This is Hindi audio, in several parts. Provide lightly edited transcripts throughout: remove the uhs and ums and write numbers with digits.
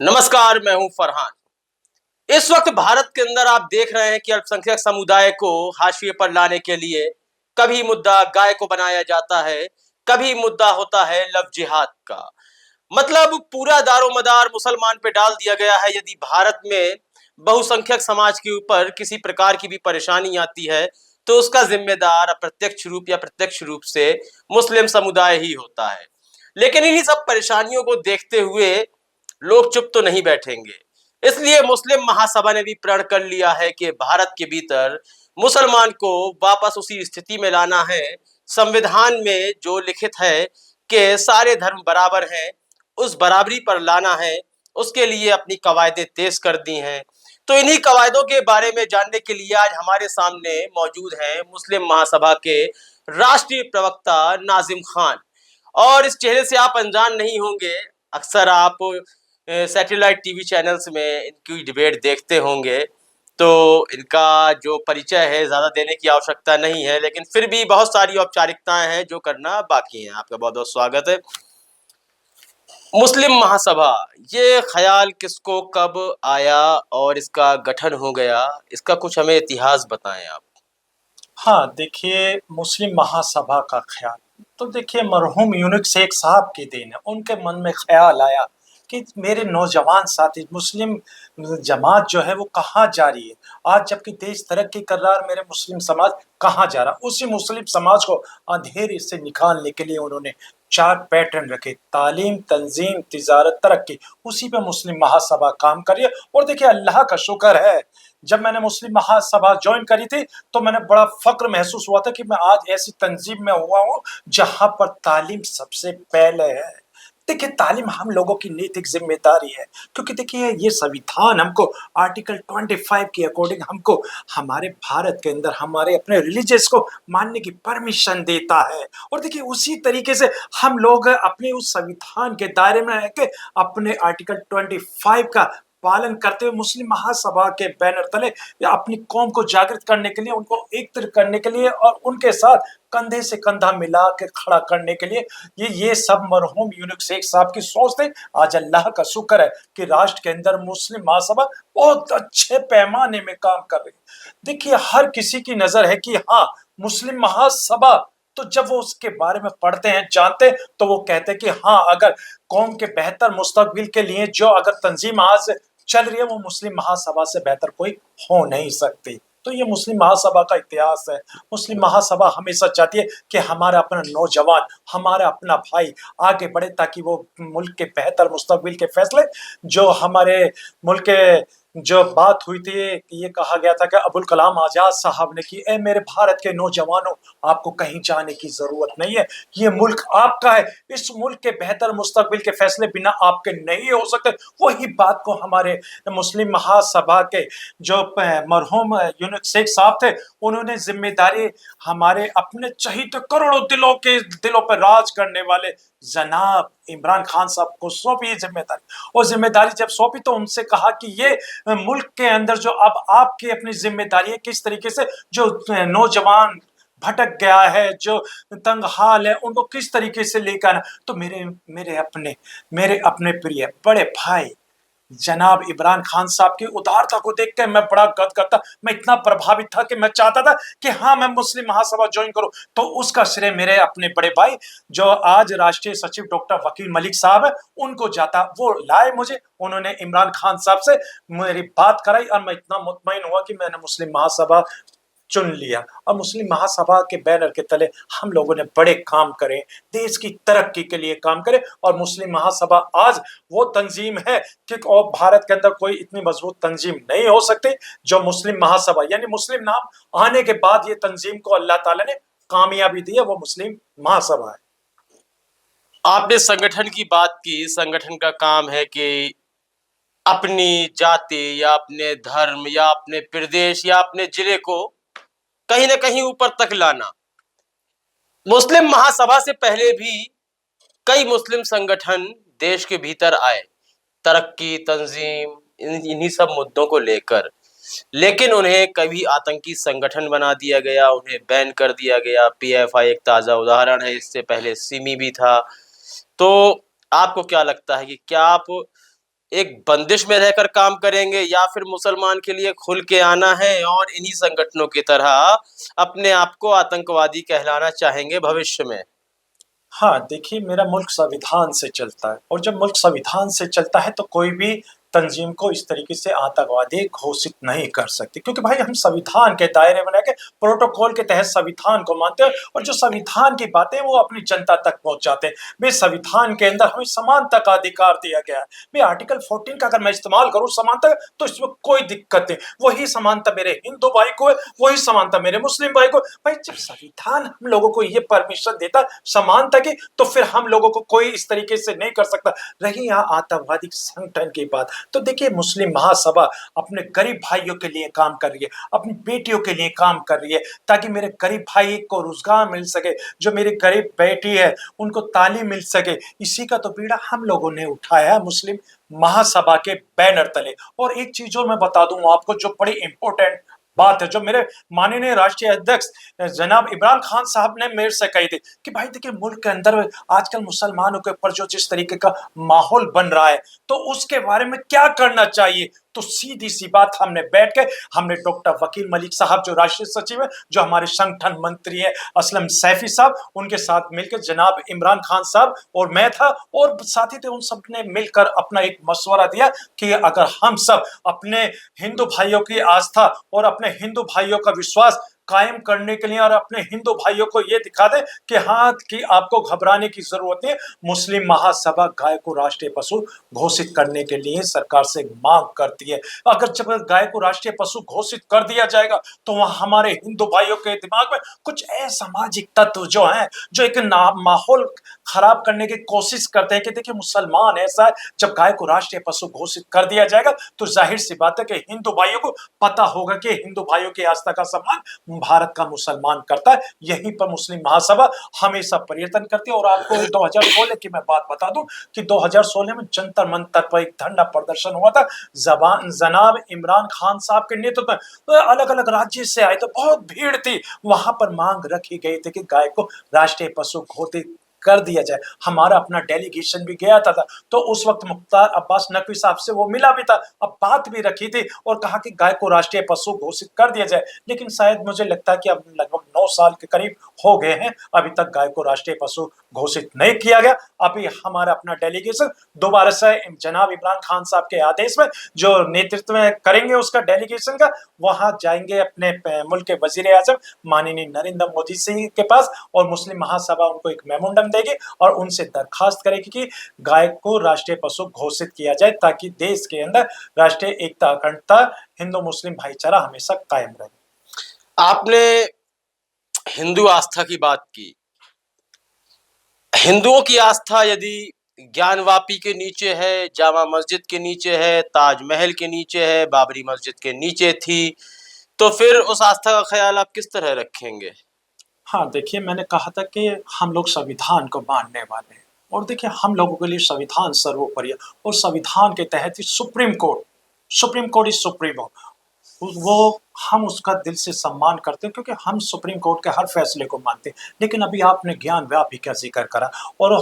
नमस्कार, मैं हूं फरहान। इस वक्त भारत के अंदर आप देख रहे हैं कि अल्पसंख्यक समुदाय को हाशिए पर लाने के लिए कभी मुद्दा गाय को बनाया जाता है, कभी मुद्दा होता है लव जिहाद का। मतलब पूरा दारोमदार मुसलमान पे डाल दिया गया है। यदि भारत में बहुसंख्यक समाज के ऊपर किसी प्रकार की भी परेशानी आती है, तो उसका जिम्मेदार अप्रत्यक्ष रूप या प्रत्यक्ष रूप से मुस्लिम समुदाय ही होता है। लेकिन इन्हीं सब परेशानियों को देखते हुए लोग चुप तो नहीं बैठेंगे। इसलिए मुस्लिम महासभा ने भी प्रण कर लिया है कि भारत के भीतर मुसलमान को वापस उसी स्थिति में लाना है, संविधान में जो लिखित है कि सारे धर्म बराबर हैं, उस बराबरी पर लाना है। उसके लिए अपनी कवायदें तेज कर दी हैं। तो इन्हीं कवायदों के बारे में जानने के लिए आज हमारे सामने मौजूद हैं मुस्लिम महासभा के राष्ट्रीय प्रवक्ता नाजिम खान। और इस चेहरे से आप अनजान नहीं होंगे। अक्सर आप सैटेलाइट टीवी चैनल्स में इनकी डिबेट देखते होंगे, तो इनका जो परिचय है ज़्यादा देने की आवश्यकता नहीं है, लेकिन फिर भी बहुत सारी औपचारिकताएं हैं जो करना बाकी हैं। आपका बहुत बहुत स्वागत है। मुस्लिम महासभा, ये ख्याल किसको कब आया और इसका गठन हो गया, इसका कुछ हमें इतिहास बताएं आप। हाँ, देखिए मुस्लिम महासभा का ख़्याल, तो देखिए मरहूम यूनुस शेख साहब की देन है। उनके मन में ख़्याल आया कि मेरे नौजवान साथी मुस्लिम जमात जो है वो कहाँ जा रही है। आज जबकि देश तरक्की कर रहा है, मेरे मुस्लिम समाज कहाँ जा रहा है। उसी मुस्लिम समाज को अंधेरे से निकालने के लिए उन्होंने 4 पैटर्न रखे: तालीम, तंज़ीम, तिजारत, तरक्की। उसी पे मुस्लिम महासभा काम कर रही है। और देखिए अल्लाह का शुक्र है, जब मैंने मुस्लिम महासभा ज्वाइन करी थी तो मैंने बड़ा फ़क्र महसूस हुआ था कि मैं आज ऐसी तंजीम में हुआ हूँ जहाँ पर तालीम सबसे पहले है। देखिए तालीम हम लोगों की नैतिक ज़िम्मेदारी है, क्योंकि देखिए ये संविधान हमको आर्टिकल 25 के अकॉर्डिंग हमको हमारे भारत के अंदर हमारे अपने रिलीजियस को मानने की परमिशन देता है। और देखिए उसी तरीके से हम लोग अपने उस संविधान के दायरे में रह के अपने आर्टिकल 25 का पालन करते हुए मुस्लिम महासभा के बैनर तले या अपनी कौम को जागृत करने के लिए, उनको एकत्र करने के लिए और उनके साथ कंधे से कंधा मिला के खड़ा करने के लिए ये सब मरहूम यूनुस शेख साहब की सोच थे। आज अल्लाह का शुक्र है कि राष्ट्र के अंदर मुस्लिम महासभा बहुत अच्छे पैमाने में काम कर रही है। देखिए हर किसी की नजर है कि हाँ, मुस्लिम महासभा, तो जब वो उसके बारे में पढ़ते हैं, जानते हैं, तो वो कहते हैं कि हाँ, अगर कौम के बेहतर मुस्तकबिल के लिए जो अगर तंजीम आज चल रही है, वो मुस्लिम महासभा से बेहतर कोई हो नहीं सकती। तो ये मुस्लिम महासभा का इतिहास है। मुस्लिम महासभा हमेशा चाहती है कि हमारा अपना नौजवान, हमारा अपना भाई आगे बढ़े, ताकि वो मुल्क के बेहतर मुस्तकबिल के फैसले जो हमारे मुल्क के जो बात हुई थी, ये कहा गया था कि अबुल कलाम आजाद साहब ने कि ए मेरे भारत के नौजवानों, आपको कहीं जाने की जरूरत नहीं है, ये मुल्क आपका है, इस मुल्क के बेहतर मुस्तकबिल के फैसले बिना आपके नहीं हो सकते। वही बात को हमारे मुस्लिम महासभा के जो मरहूम यूनुस शेख साहब थे, उन्होंने जिम्मेदारी हमारे अपने चहीते करोड़ों दिलों पर राज करने वाले जनाब इमरान खान साहब को सौंपी जिम्मेदारी। और जिम्मेदारी जब सौंपी तो उनसे कहा कि ये मुल्क के अंदर जो अब आपकी अपनी जिम्मेदारी है, किस तरीके से जो नौजवान भटक गया है, जो तंग हाल है, उनको किस तरीके से लेकर आना। तो मेरे अपने प्रिय बड़े भाई जनाब इमरान खान साहब की उदारता को देख के मैं बड़ा गदगद था। मैं इतना प्रभावित था कि मैं चाहता था कि हाँ, मैं मुस्लिम महासभा ज्वाइन करूं। तो उसका श्रेय मेरे अपने बड़े भाई जो आज राष्ट्रीय सचिव डॉक्टर वकील मलिक साहब है, उनको जाता। वो लाए मुझे, उन्होंने इमरान खान साहब से मेरी बात कराई और मैं इतना मुतमईन हुआ कि मैंने मुस्लिम महासभा चुन लिया। और मुस्लिम महासभा के बैनर के तले हम लोगों ने बड़े काम करे, देश की तरक्की के लिए काम करे। और मुस्लिम महासभा आज वो तंजीम है कि और भारत के अंदर कोई इतनी मजबूत तंजीम नहीं हो सकती जो मुस्लिम महासभा, यानी मुस्लिम नाम आने के बाद ये तंजीम को अल्लाह ताला ने कामयाबी दी है, वो मुस्लिम महासभा है। आपने संगठन की बात की। संगठन का काम है कि अपनी जाति या अपने धर्म या अपने प्रदेश या अपने जिले को कहीं ना कहीं ऊपर तक लाना। मुस्लिम महासभा से पहले भी कई मुस्लिम संगठन देश के भीतर आए, तरक्की, तंजीम, इन्हीं सब मुद्दों को लेकर। लेकिन उन्हें कभी आतंकी संगठन बना दिया गया, उन्हें बैन कर दिया गया। पीएफआई एक ताज़ा उदाहरण है, इससे पहले सिमी भी था। तो आपको क्या लगता है कि क्या आप एक बंदिश में रहकर काम करेंगे या फिर मुसलमान के लिए खुल के आना है और इन्हीं संगठनों की तरह अपने आप को आतंकवादी कहलाना चाहेंगे भविष्य में? हाँ, देखिए मेरा मुल्क संविधान से चलता है और जब मुल्क संविधान से चलता है तो कोई भी तंजीम को इस तरीके से आतंकवादी घोषित नहीं कर सकती, क्योंकि भाई हम संविधान के दायरे में रह के प्रोटोकॉल के तहत संविधान को मानते हैं और जो संविधान की बातें वो अपनी जनता तक पहुंचाते हैं। भाई संविधान के अंदर हमें समानता का अधिकार दिया गया है। भाई आर्टिकल 14 का अगर मैं इस्तेमाल करूं समानता, तो इसमें कोई दिक्कत नहीं। वही समानता मेरे हिंदू भाई को है, वही समानता मेरे मुस्लिम भाई को। भाई जब संविधान हम लोगों को ये परमिशन देता समानता की, तो फिर हम लोगों को कोई इस तरीके से नहीं कर सकता। रही यहाँ आतंकवादी संगठन की बात, तो देखिए मुस्लिम महासभा अपने गरीब भाइयों के लिए काम कर रही है, अपनी बेटियों के लिए काम कर रही है, ताकि मेरे गरीब भाई को रोजगार मिल सके, जो मेरी गरीब बेटी है उनको तालीम मिल सके। इसी का तो बीड़ा हम लोगों ने उठाया है मुस्लिम महासभा के बैनर तले। और एक चीज और मैं बता दूं आपको, जो बड़ी इंपॉर्टेंट बात है, जो मेरे माननीय राष्ट्रीय अध्यक्ष जनाब इमरान खान साहब ने मेरे से कही थी कि भाई देखिए मुल्क के अंदर आजकल मुसलमानों के ऊपर जो जिस तरीके का माहौल बन रहा है, तो उसके बारे में क्या करना चाहिए। तो सीधी सी बात हमने बैठ के, हमने डॉक्टर वकील मलिक साहब जो राष्ट्रीय सचिव है, जो हमारे संगठन मंत्री है असलम सैफी साहब, उनके साथ मिलकर जनाब इमरान खान साहब और मैं था और साथी थे, उन सब ने मिलकर अपना एक मशवरा दिया कि अगर हम सब अपने हिंदू भाइयों की आस्था और अपने हिंदू भाइयों का विश्वास कायम करने के लिए और अपने हिंदू भाइयों को यह दिखा दे कि हाँ कि आपको घबराने की जरूरत नहीं है, मुस्लिम महासभा गाय को राष्ट्रीय पशु घोषित करने के लिए सरकार से मांग करती है। अगर जब गाय को राष्ट्रीय पशु घोषित कर दिया जाएगा, तो वहां हमारे हिंदू भाइयों के दिमाग में कुछ असामाजिक तत्व जो हैं, जो एक माहौल खराब करने की कोशिश करते हैं कि देखिए मुसलमान ऐसा है, जब गाय को राष्ट्रीय पशु घोषित कर दिया जाएगा तो जाहिर सी बात है कि हिंदू भाइयों को पता होगा कि हिंदू भाइयों की आस्था का सम्मान भारत का मुसलमान करता है। यहीं पर मुस्लिम महासभा हमेशा पर्यटन करती है। और आपको 2016 की मैं बात बता दूं कि 2016 में जंतर मंतर पर एक धरना प्रदर्शन हुआ था। जनाब इमरान खान साहब के नेतृत्व में अलग अलग राज्य से आए, तो बहुत भीड़ थी। वहां पर मांग रखी गई थी कि गाय को राष्ट्रीय पशु घोषित कर दिया जाए। हमारा अपना डेलीगेशन भी गया था, तो उस वक्त मुख्तार अब्बास नकवी साहब से वो मिला भी था, अब बात भी रखी थी और कहा कि गाय को राष्ट्रीय पशु घोषित कर दिया जाए। लेकिन शायद मुझे लगता है कि अब लगभग 9 साल के करीब हो गए हैं, अभी तक गाय को राष्ट्रीय पशु घोषित नहीं किया गया। अभी हमारा अपना डेलीगेशन दोबारा से जनाब इमरान खान साहब के आदेश में जो नेतृत्व में करेंगे उसका डेलीगेशन का, वहां जाएंगे अपने मुल्क के वजीर आजम माननीय नरेंद्र मोदी जी के पास, और मुस्लिम महासभा उनको एक मेमोरेंडम देगी और उनसे दरखास्त करेगी कि गाय को राष्ट्रीय पशु घोषित किया जाए, ताकि देश के अंदर राष्ट्रीय एकता अखंडता हिंदू मुस्लिम भाईचारा हमेशा कायम रहे। आपने हिंदू आस्था की बात की। हिंदुओं की आस्था यदि ज्ञानवापी के नीचे है, जामा मस्जिद के नीचे है, ताजमहल के नीचे है, बाबरी मस्जिद के नीचे थी, तो फिर उस आस्था का ख्याल आप किस तरह रखेंगे? हाँ, देखिए मैंने कहा था कि हम लोग संविधान को मानने वाले हैं और देखिए हम लोगों के लिए संविधान सर्वोपरि है और संविधान के तहत ही सुप्रीम कोर्ट इज सुप्रीमो, वो हम उसका दिल से सम्मान करते हैं, क्योंकि हम सुप्रीम कोर्ट के हर फैसले को मानते हैं। लेकिन अभी आपने ज्ञान व्यापी का जिक्र करा और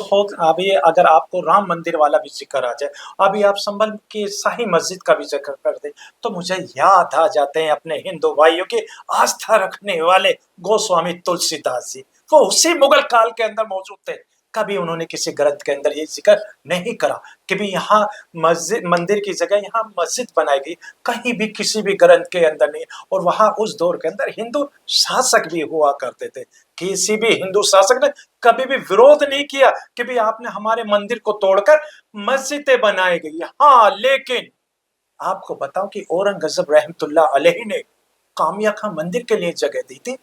अभी अगर आपको राम मंदिर वाला भी जिक्र आ जाए, अभी आप संभल की शाही मस्जिद का भी जिक्र कर दें, तो मुझे याद आ जाते हैं अपने हिंदू भाइयों के आस्था रखने वाले गोस्वामी तुलसीदास जी। वो उसी मुगल काल के अंदर मौजूद थे। कभी उन्होंने किसी ग्रंथ के अंदर ये जिक्र नहीं करा कि भी यहाँ मस्जिद मंदिर की जगह यहाँ मस्जिद बनाई गई, कहीं भी किसी भी ग्रंथ के अंदर नहीं। और वहां उस दौर के अंदर हिंदू शासक भी हुआ करते थे, किसी भी हिंदू शासक ने कभी भी विरोध नहीं किया कि भी आपने हमारे मंदिर को तोड़कर मस्जिदें बनाई गई। हाँ, लेकिन आपको बताऊं कि औरंगजेब रहमतुल्लाह अलैहि ने कामाख्या मंदिर के लिए जगह दी थी।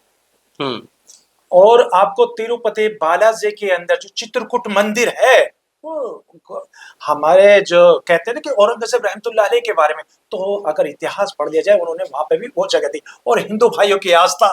और आपको तिरुपति बालाजी के अंदर जो चित्रकूट मंदिर है, वो हमारे जो कहते हैं ना कि औरंगजेब रहमतुल्लाह अलैह के बारे में, तो अगर इतिहास पढ़ लिया जाए उन्होंने वहां पे भी वो जगह दी। और हिंदू भाइयों की आस्था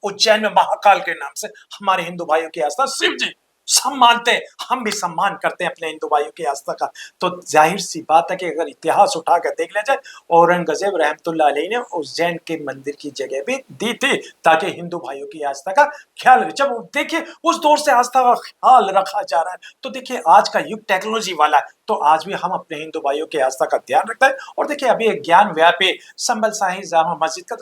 उज्जैन में महाकाल के नाम से, हमारे हिंदू भाइयों की आस्था शिव जी। सब मानते हैं, हम भी सम्मान करते हैं अपने हिंदू भाइयों की आस्था का। तो जाहिर सी बात है कि अगर इतिहास उठा कर देख लिया जाए, औरंगजेब रहमतुल्लाह अलैह ने उज्जैन के मंदिर की जगह भी दी थी ताकि हिंदू भाइयों की आस्था का ख्याल रहे। जब देखिए उस दौर से आस्था का ख्याल रखा जा रहा है, तो देखिए आज का युग टेक्नोलॉजी वाला है, तो आज भी हम अपने हिंदू भाइयों की आस्था का ध्यान रखते हैं। और देखिए अभी एक ज्ञान व्यापी संभल शाही जामा मस्जिद का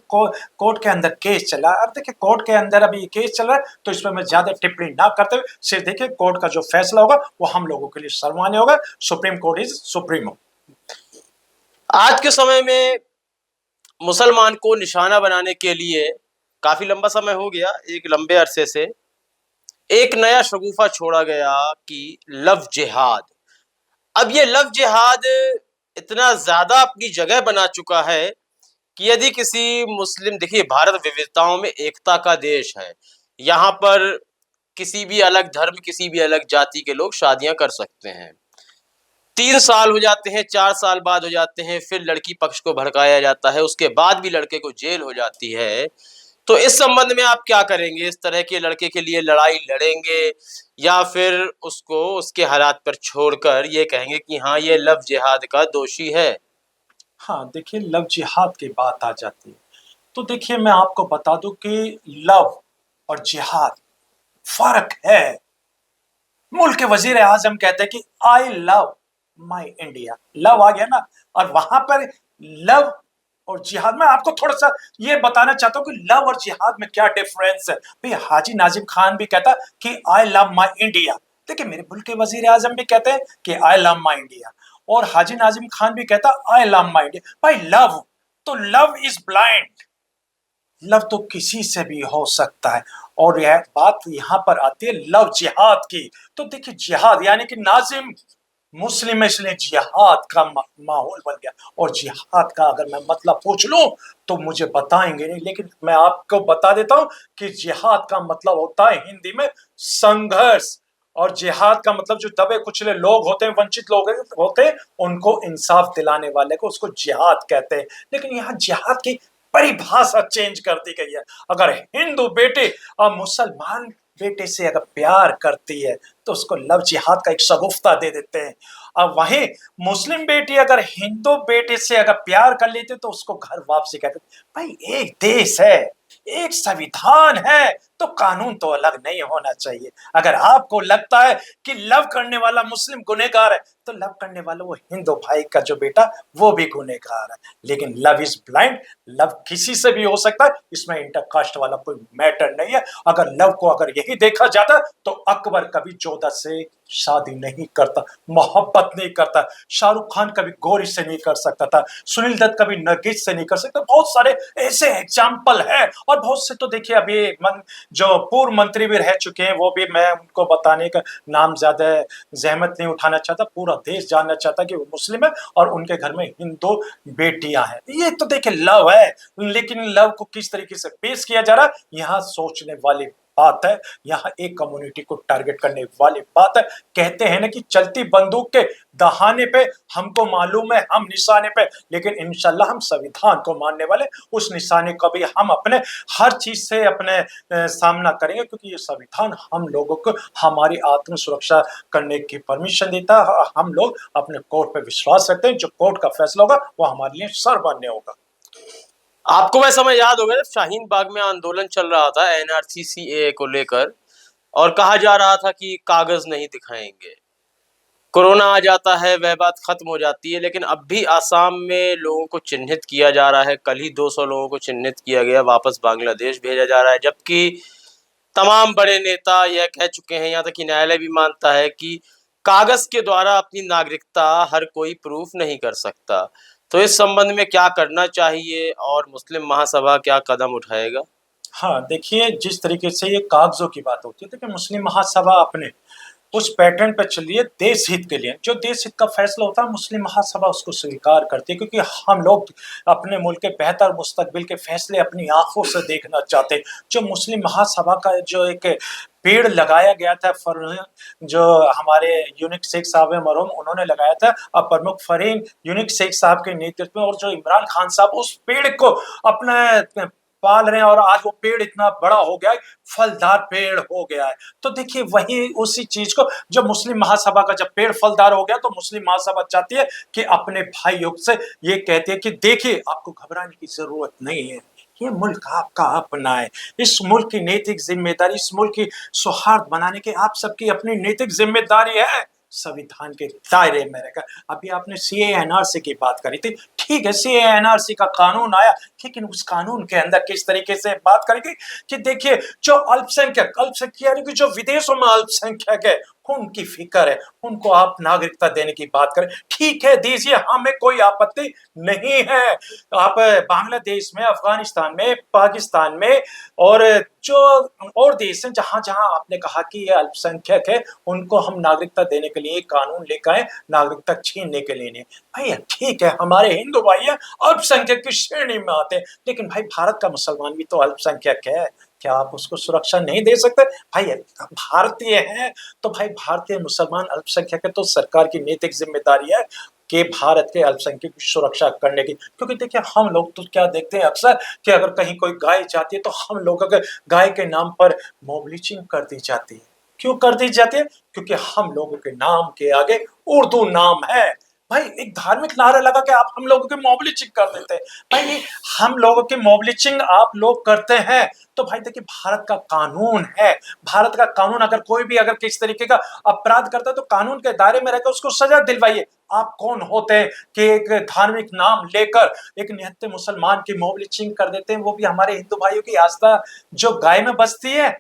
कोर्ट के अंदर केस चला। अब देखिए कोर्ट के अंदर अभी केस चल रहा है, तो इसमें मैं ज्यादा टिप्पणी ना करते हुए सिर्फ देखिए कोर्ट का जो फैसला होगा वो हम लोगों के लिए सर्वमान्य होगा। Supreme court is supremo. आज के समय में मुसलमान को निशाना बनाने के लिए काफी लंबा समय हो गया, एक लंबे अरसे से एक नया शगुफा छोड़ा गया कि लव जिहाद। अब ये लव जिहाद इतना ज्यादा अपनी जगह बना चुका है कि यदि किसी मुस्लिम, देखिए भारत विविधताओं में एकता का देश है, यहाँ पर किसी भी अलग धर्म, किसी भी अलग जाति के लोग शादियां कर सकते हैं। 3 साल हो जाते हैं, 4 साल बाद हो जाते हैं, फिर लड़की पक्ष को भड़काया जाता है, उसके बाद भी लड़के को जेल हो जाती है। तो इस संबंध में आप क्या करेंगे? इस तरह के लड़के के लिए लड़ाई लड़ेंगे या फिर उसको उसके हालात पर छोड़कर ये कहेंगे कि हाँ, ये लव जिहाद का दोषी है? हाँ, देखिए लव जिहाद की बात आ जाती है, तो देखिए मैं आपको बता दूं कि लव और जिहाद फर्क है। मुल्क के वजीर आजम कहते हैं कि I love my India, love आ गया ना। और वहां पर लव और जिहाद, मैं आपको थोड़ा सा ये बताना चाहता हूँ कि लव और जिहाद में क्या डिफरेंस है। भाई हाजी नाजिम खान भी कहता कि आई लव माई इंडिया, देखिए मेरे मुल्क के वजीर आजम भी कहते हैं कि आई लव माई इंडिया, और हाजी नाजिम खान भी कहता आई लव माई इंडिया। भाई लव, तो लव इज ब्लाइंड, लव तो किसी से भी हो सकता है। और यह बात यहाँ पर आती है लव जिहाद की, तो देखिए जिहाद यानी कि नाजिम मुस्लिम है इसलिए जिहाद का माहौल बन गया। और जिहाद का अगर मैं मतलब पूछ लूं तो मुझे बताएंगे नहीं, लेकिन मैं आपको बता देता हूं कि जिहाद का मतलब होता है हिंदी में संघर्ष। और जिहाद का मतलब जो दबे कुचले लोग होते हैं, वंचित लोग होते हैं, उनको इंसाफ दिलाने वाले को उसको जिहाद कहते हैं। लेकिन यहाँ जिहाद की परिभाषा चेंज कर दी गई है। अगर हिंदू बेटे और मुसलमान बेटे से अगर प्यार करती है तो उसको लव जिहाद का एक शगुफ्ता दे देते हैं। अब वहीं मुस्लिम बेटी अगर हिंदू बेटे से अगर प्यार कर लेते तो उसको घर वापसी कहते। भाई एक देश है, एक संविधान है, तो कानून तो अलग नहीं होना चाहिए। अगर आपको लगता है कि लव करने वाला मुस्लिम गुनहगार है तो लव करने वाला वो हिंदू भाई का जो बेटा वो भी गुनहगार है। लेकिन लव इज ब्लाइंड, लव किसी से भी हो सकता है, इसमें इंटरकास्ट वाला कोई मैटर नहीं है। अगर लव को अगर यही देखा जाता तो अकबर कभी जोधा से शादी नहीं करता, मोहब्बत नहीं करता, शाहरुख खान कभी गौरी से नहीं कर सकता था, सुनील दत्त कभी नरगिस से नहीं कर सकता। बहुत सारे ऐसे एग्जाम्पल है। और बहुत से तो देखिए अभी जो पूर्व मंत्री भी रह चुके हैं, वो भी मैं उनको बताने का नाम ज्यादा जहमत नहीं उठाना चाहता, पूरा देश जानना चाहता कि वो मुस्लिम है और उनके घर में हिंदू बेटियां हैं। ये तो देखिए लव है, लेकिन लव को किस तरीके से पेश किया जा रहा है यहाँ सोचने वाली बात है, यहाँ एक कम्युनिटी को टारगेट करने वाली बात है। कहते हैं ना कि चलती बंदूक के दहाने पे हमको मालूम है हम निशाने पे, लेकिन इंशाल्लाह हम संविधान को मानने वाले उस निशाने को भी हम अपने हर चीज से अपने सामना करेंगे, क्योंकि ये संविधान हम लोगों को हमारी आत्म सुरक्षा करने की परमिशन देता है। हम लोग अपने कोर्ट पे विश्वास रखते हैं, जो कोर्ट का फैसला होगा वो हमारे लिए सर्वमान्य होगा। आपको वह समय याद होगा जब शाहीन बाग में आंदोलन चल रहा था एनआरसी सीएए को लेकर, और कहा जा रहा था कि कागज नहीं दिखाएंगे, कोरोना आ जाता है, वह बात खत्म हो जाती है। लेकिन अब भी आसाम में लोगों को चिन्हित किया जा रहा है, कल ही 200 लोगों को चिन्हित किया गया, वापस बांग्लादेश भेजा जा रहा है, जबकि तमाम बड़े नेता यह कह चुके हैं, यहाँ तक कि न्यायालय भी मानता है कि कागज के द्वारा अपनी नागरिकता हर कोई प्रूफ नहीं कर सकता। तो इस संबंध में क्या करना चाहिए और मुस्लिम महासभा क्या कदम उठाएगा? हाँ, देखिए जिस तरीके से ये कागजों की बात होती है, देखिए मुस्लिम महासभा अपने उस पैटर्न पे चल रही है देश हित के लिए। जो देश हित का फैसला होता है मुस्लिम महासभा उसको स्वीकार करती है, क्योंकि हम लोग अपने मुल्क के बेहतर मुस्तकबिल के फैसले अपनी आंखों से देखना चाहते हैं। जो मुस्लिम महासभा का जो एक पेड़ लगाया गया था, जो हमारे यूनिक शेख साहब मरहूम उन्होंने लगाया था, अब प्रमुख फरीन यूनिक शेख साहब के नेतृत्व में, और जो इमरान खान साहब उस पेड़ को अपना पाल रहे हैं और आज वो पेड़ इतना बड़ा हो गया है, फलदार पेड़ हो गया है। तो देखिए वही उसी चीज को जब मुस्लिम महासभा का जब पेड़ फलदार हो गया तो मुस्लिम महासभा चाहती है कि अपने भाइयों से ये कहती है कि देखिए आपको घबराने की जरूरत नहीं है, ये मुल्क आपका अपना है। इस मुल्क की नैतिक जिम्मेदारी, इस मुल्क की सौहार्द बनाने की आप सबकी अपनी नैतिक जिम्मेदारी है, संविधान के दायरे में रहकर। अभी आपने CAA-NRC की बात करी थी, ठीक है CAA-NRC का कानून आया, लेकिन उस कानून के अंदर किस तरीके से बात करेंगे कि देखिए जो अल्पसंख्यक यानी कि जो विदेशों में अल्पसंख्यक है उनकी फिक्र है, उनको आप नागरिकता देने की बात करें, ठीक है दीजिए, हमें कोई आपत्ति नहीं है। आप बांग्लादेश में, अफगानिस्तान में, पाकिस्तान में और जो और देश हैं जहां जहां आपने कहा कि ये अल्पसंख्यक है उनको हम नागरिकता देने के लिए कानून लेकर आए, नागरिकता छीनने के लिए नहीं। भाई ठीक है हमारे हिंदू भाई अल्पसंख्यक की श्रेणी में आते हैं, लेकिन भाई भारत का मुसलमान भी तो अल्पसंख्यक है, क्या आप उसको सुरक्षा नहीं दे सकते? भाई भारतीय है तो भाई भारतीय मुसलमान अल्पसंख्यक है तो सरकार की नैतिक जिम्मेदारी है कि भारत के अल्पसंख्यक की सुरक्षा करने की। क्योंकि देखिए हम लोग तो क्या देखते हैं अक्सर कि अगर कहीं कोई गाय जाती है तो हम लोग अगर गाय के नाम पर मॉब लिंचिंग कर दी जाती है। क्यों कर दी जाती है? क्योंकि हम लोगों के नाम के आगे उर्दू नाम है। भाई एक धार्मिक नारा लगा के आप हम लोगों के मॉब लिंचिंग कर देते हैं। भाई हम लोगों की मॉब लिंचिंग आप लोग करते हैं तो भाई देखिए भारत का कानून है, भारत का कानून अगर कोई भी अगर किस तरीके का अपराध करता है तो कानून के दायरे में रहकर उसको सजा दिलवाइए। आप कौन होते हैं कि एक धार्मिक नाम लेकर एक निहत्थे मुसलमान की मॉब लिंचिंग कर देते हैं, वो भी हमारे हिंदू भाइयों की आस्था जो गाय में बसती है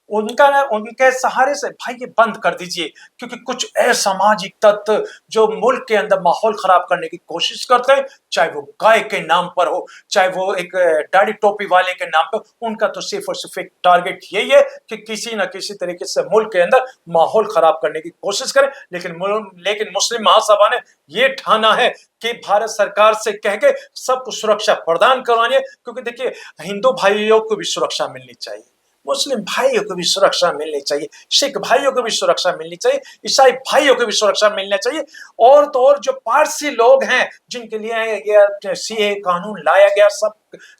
उनके सहारे से। भाई ये बंद कर दीजिए, क्योंकि कुछ असामाजिक तत्व जो मुल्क के अंदर माहौल खराब करने की कोशिश करते हैं, चाहे वो गाय के नाम पर हो, चाहे वो एक दाढ़ी टोपी वाले के नाम पर, उनका तो सिर्फ और सिर्फ एक टारगेट यही है कि किसी न किसी तरीके से मुल्क के अंदर माहौल खराब करने की कोशिश करें। लेकिन मुस्लिम महासभा ने ये ठाना है कि भारत सरकार से कह के सबको सुरक्षा प्रदान करवानी है, क्योंकि देखिए हिंदू भाइयों को भी सुरक्षा मिलनी चाहिए, मुस्लिम भाइयों को भी सुरक्षा मिलनी चाहिए, सिख भाइयों को भी सुरक्षा मिलनी चाहिए, ईसाई भाइयों को भी सुरक्षा मिलना चाहिए। और तो और जो पारसी लोग हैं जिनके लिए ये CAA कानून लाया गया, सब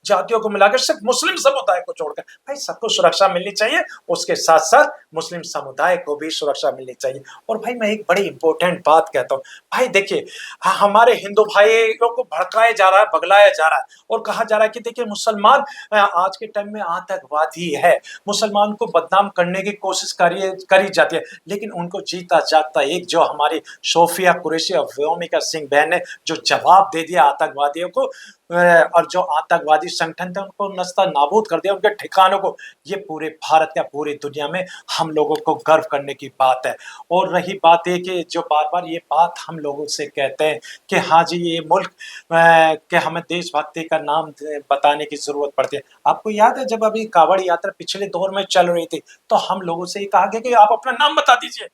जातियों को मिलाकर सिर्फ मुस्लिम समुदाय को छोड़कर भाई सबको सुरक्षा मिलनी चाहिए। उसके साथ साथ मुस्लिम समुदाय को भी सुरक्षा मिलनी चाहिए। और भाई मैं एक बड़ी इंपॉर्टेंट बात कहता हूँ, भाई देखिए हमारे हिंदू भाइयों को भड़काया जा रहा है, भगलाया जा रहा है और कहा जा रहा है कि देखिए मुसलमान आज के टाइम में आतंकवादी है, मुसलमान को बदनाम करने की कोशिश करी जाती है। लेकिन उनको जीता जागता एक जो हमारी सोफिया कुरैशी और व्योमिका सिंह बहन ने जो जवाब दे दिया आतंकवादियों को, और जो आतंकवादी संगठन थे उनको नस्ता नाबूद कर दिया, उनके ठिकानों को, ये पूरे भारत या पूरी दुनिया में हम लोगों को गर्व करने की बात है। और रही बात ये कि जो बार बार ये बात हम लोगों से कहते हैं कि हाँ जी ये मुल्क कि हमें देशभक्ति का नाम बताने की जरूरत पड़ती है। आपको याद है जब अभी कांवड़ यात्रा पिछले दौर में चल रही थी तो हम लोगों से ये कहा गया कि आप अपना नाम बता दीजिए,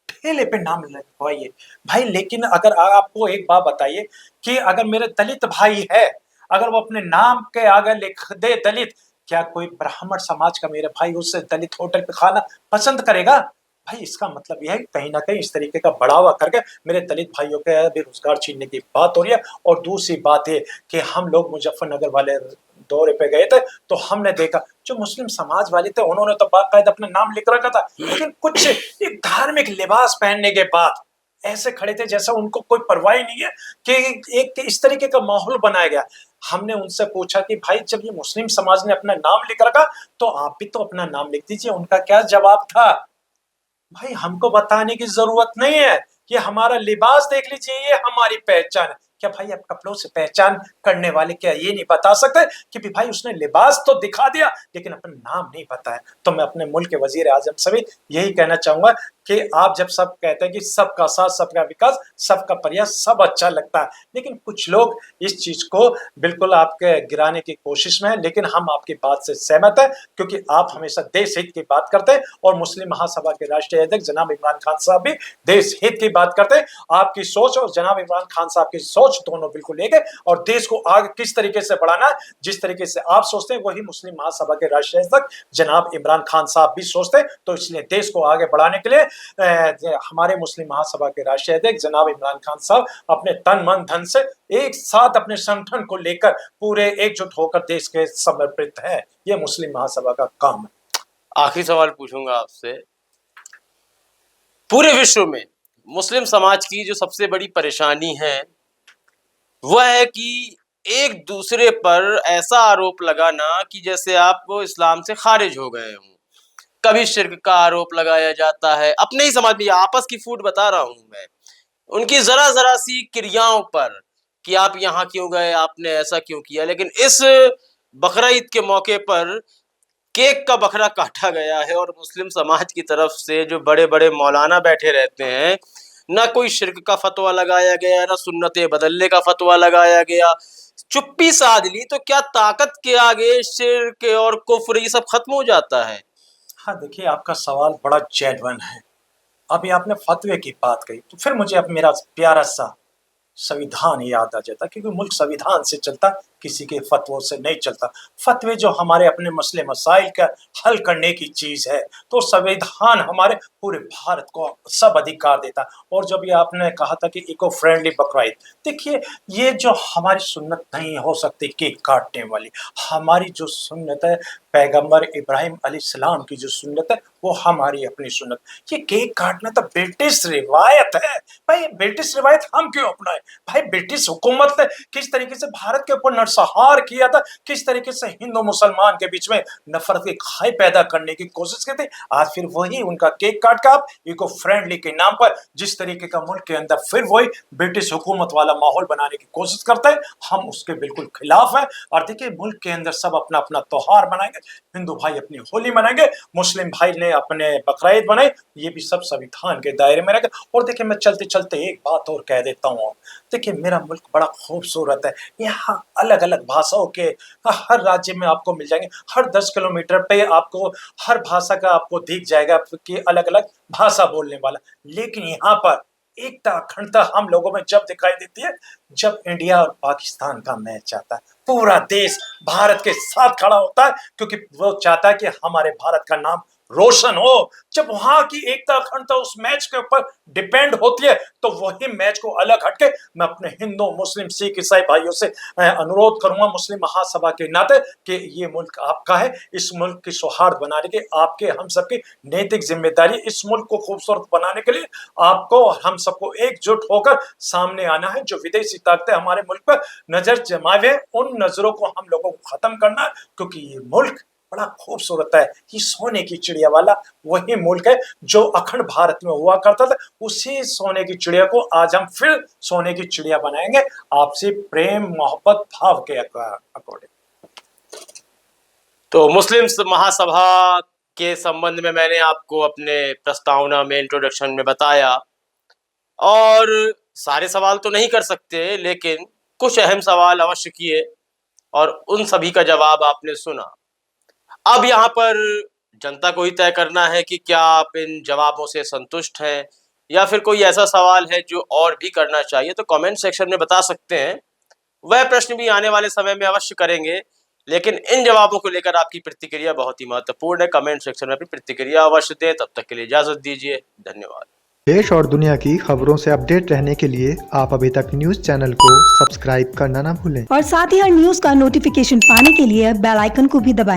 ठेले पे नाम लिखवाइए। भाई लेकिन अगर आपको एक बात बताइए कि अगर मेरे दलित भाई है, अगर वो अपने नाम के आगे लिख दे दलित, क्या कोई ब्राह्मण समाज का मेरे भाई उससे दलित होटल पे खाना पसंद करेगा? भाई इसका मतलब यह है कहीं ना कहीं इस तरीके का बढ़ावा करके मेरे दलित भाइयों के बेरोजगार छीनने की बात हो रही है। और दूसरी बात है कि हम लोग मुजफ्फरनगर वाले दौरे पे गए थे तो हमने देखा जो मुस्लिम समाज वाले थे उन्होंने तो बाकायदा अपना नाम लिख रखा था, लेकिन कुछ एक धार्मिक लिबास पहनने के बाद ऐसे खड़े थे जैसा उनको कोई परवाह ही नहीं है कि एक इस तरीके का माहौल बनाया गया। हमने उनसे पूछा कि भाई जब ये मुस्लिम समाज ने अपना नाम लिख रखा तो आप भी तो अपना नाम लिख दीजिए। उनका क्या जवाब था? भाई हमको बताने की जरूरत नहीं है, ये हमारा लिबास देख लीजिए, ये हमारी पहचान है। क्या भाई आप कपड़ों से पहचान करने वाले क्या ये नहीं बता सकते कि भाई उसने लिबास तो दिखा दिया लेकिन अपना नाम नहीं बताया? तो मैं अपने मुल्क के वजीर आजम से भी यही कहना चाहूंगा कि आप जब सब कहते हैं कि सबका साथ सबका विकास सबका प्रयास सब अच्छा लगता है, लेकिन कुछ लोग इस चीज को बिल्कुल आपके गिराने की कोशिश में है। लेकिन हम आपकी बात से सहमत है क्योंकि आप हमेशा देश हित की बात करते हैं और मुस्लिम महासभा के राष्ट्रीय अध्यक्ष जनाब इमरान खान साहब भी देश हित की बात करते हैं। आपकी सोच और जनाब इमरान खान साहब की सोच सोच दोनों बिल्कुल लेंगे और देश को आगे किस तरीके से बढ़ाना है, जिस तरीके से आप सोचते हैं वही मुस्लिम महासभा के राष्ट्रीय अध्यक्ष जनाब इमरान खान साहब भी सोचते हैं। तो इसलिए देश को आगे बढ़ाने के लिए हमारे मुस्लिम महासभा के राष्ट्रीय अध्यक्ष जनाब इमरान खान साहब अपने तन मन धन से एक साथ अपने संगठन को लेकर पूरे एकजुट होकर देश के समर्पित है। ये मुस्लिम महासभा का काम है। आखिरी सवाल पूछूंगा आपसे, पूरे विश्व में मुस्लिम समाज की जो सबसे बड़ी परेशानी है वह है कि एक दूसरे पर ऐसा आरोप लगाना कि जैसे आप वो इस्लाम से खारिज हो गए हों। कभी शिर्क का आरोप लगाया जाता है, अपने ही समाज में, आपस की फूट बता रहा हूं मैं, उनकी जरा जरा सी क्रियाओं पर कि आप यहाँ क्यों गए, आपने ऐसा क्यों किया। लेकिन इस बकरा ईद के मौके पर केक का बकरा काटा गया है और मुस्लिम समाज की तरफ से जो बड़े बड़े मौलाना बैठे रहते हैं, ना कोई शिर्क का फतवा लगाया गया, ना सुन्नते बदलने का फतवा लगाया गया, चुप्पी साध ली। तो क्या ताकत के आगे शिर्क और कुफ्र ये सब खत्म हो जाता है? हाँ देखिए, आपका सवाल बड़ा जेन्युइन है। अभी आपने फतवे की बात कही तो फिर मुझे अब मेरा प्यारा सा संविधान याद आ जाता, क्योंकि मुल्क संविधान से चलता, किसी के फतवों से नहीं चलता। फतवे जो हमारे अपने मसले मसाइल का हल करने की चीज है, तो संविधान हमारे पूरे भारत को सब अधिकार देता। और जब ये आपने कहा था कि इको फ्रेंडली बकरा ईद, देखिए ये जो हमारी सुन्नत नहीं हो सकती केक काटने वाली, हमारी जो सुन्नत है पैगंबर इब्राहिम अलैहिस्सलाम की जो सुन्नत है वो हमारी अपनी सुन्नत। ये केक काटना तो ब्रिटिश रिवायत है भाई, ब्रिटिश रिवायत हम क्यों अपनाए भाई? ब्रिटिश हुकूमत ने किस तरीके से भारत के ऊपर नरसंहार किया था, किस तरीके से हिंदू मुसलमान के बीच में नफरत की खाई पैदा करने की कोशिश की थी। आज फिर वही उनका केक काट का आप इको फ्रेंडली के नाम पर जिस तरीके का मुल्क के अंदर फिर वही ब्रिटिश हुकूमत वाला माहौल बनाने की कोशिश करते हैं, हम उसके बिल्कुल खिलाफ हैं। और देखिए मुल्क के अंदर सब अपना अपना त्योहार मनाएंगे, हिंदू भाई अपनी होली मनाएंगे, मुस्लिम भाई ने अपने बकरा ईद मनाई, ये भी सब संविधान के दायरे में रहेंगे। और देखिए मैं चलते चलते एक बात और कह देता हूँ, देखिए मेरा मुल्क बड़ा खूबसूरत है। यहाँ अलग अलग भाषाओं के हर राज्य में आपको मिल जाएंगे, हर 10 किलोमीटर पे आपको हर भाषा का आपको दिख जाएगा कि अलग अलग भाषा बोलने वाला। लेकिन यहाँ पर एकता अखंडता हम लोगों में जब दिखाई देती है जब इंडिया और पाकिस्तान का मैच आता है, पूरा देश भारत के साथ खड़ा होता है, क्योंकि वो चाहता है कि हमारे भारत का नाम रोशन हो। जब वहां की एकता अखंडता उस मैच के ऊपर डिपेंड होती है, तो वही मैच को अलग हटके मैं अपने हिंदू मुस्लिम सिख ईसाई भाइयों से अनुरोध करूंगा मुस्लिम महासभा के नाते कि ये मुल्क आपका है, इस मुल्क की सौहार्द बनाने की आपके हम सबकी नैतिक जिम्मेदारी, इस मुल्क को खूबसूरत बनाने के लिए आपको और हम सबको एकजुट होकर सामने आना है। जो विदेशी ताकतें हमारे मुल्क पर नजर जमाए, उन नजरों को हम लोगों को खत्म करना है, क्योंकि ये मुल्क बड़ा खूबसूरत है। ये सोने की चिड़िया वाला वही मुल्क है जो अखंड भारत में हुआ करता था। उसी सोने की चिड़िया को आज हम फिर सोने की चिड़िया बनाएंगे, आपसी प्रेम मोहब्बत भाव के अकॉर्डिंग। तो मुस्लिम महासभा के संबंध में मैंने आपको अपने प्रस्तावना में इंट्रोडक्शन में बताया, और सारे सवाल तो नहीं कर सकते, लेकिन कुछ अहम सवाल अवश्य किए और उन सभी का जवाब आपने सुना। अब यहाँ पर जनता को ही तय करना है कि क्या आप इन जवाबों से संतुष्ट हैं या फिर कोई ऐसा सवाल है जो और भी करना चाहिए। तो कमेंट सेक्शन में बता सकते हैं, वह प्रश्न भी आने वाले समय में अवश्य करेंगे। लेकिन इन जवाबों को लेकर आपकी प्रतिक्रिया बहुत ही महत्वपूर्ण है। कमेंट सेक्शन में अपनी प्रतिक्रिया अवश्य दें। तब तक के लिए इजाजत दीजिए, धन्यवाद। देश और दुनिया की खबरों से अपडेट रहने के लिए आप अभी तक न्यूज चैनल को सब्सक्राइब करना ना भूलें और साथ ही हर न्यूज का नोटिफिकेशन पाने के लिए बेल आइकन को भी दबाएं।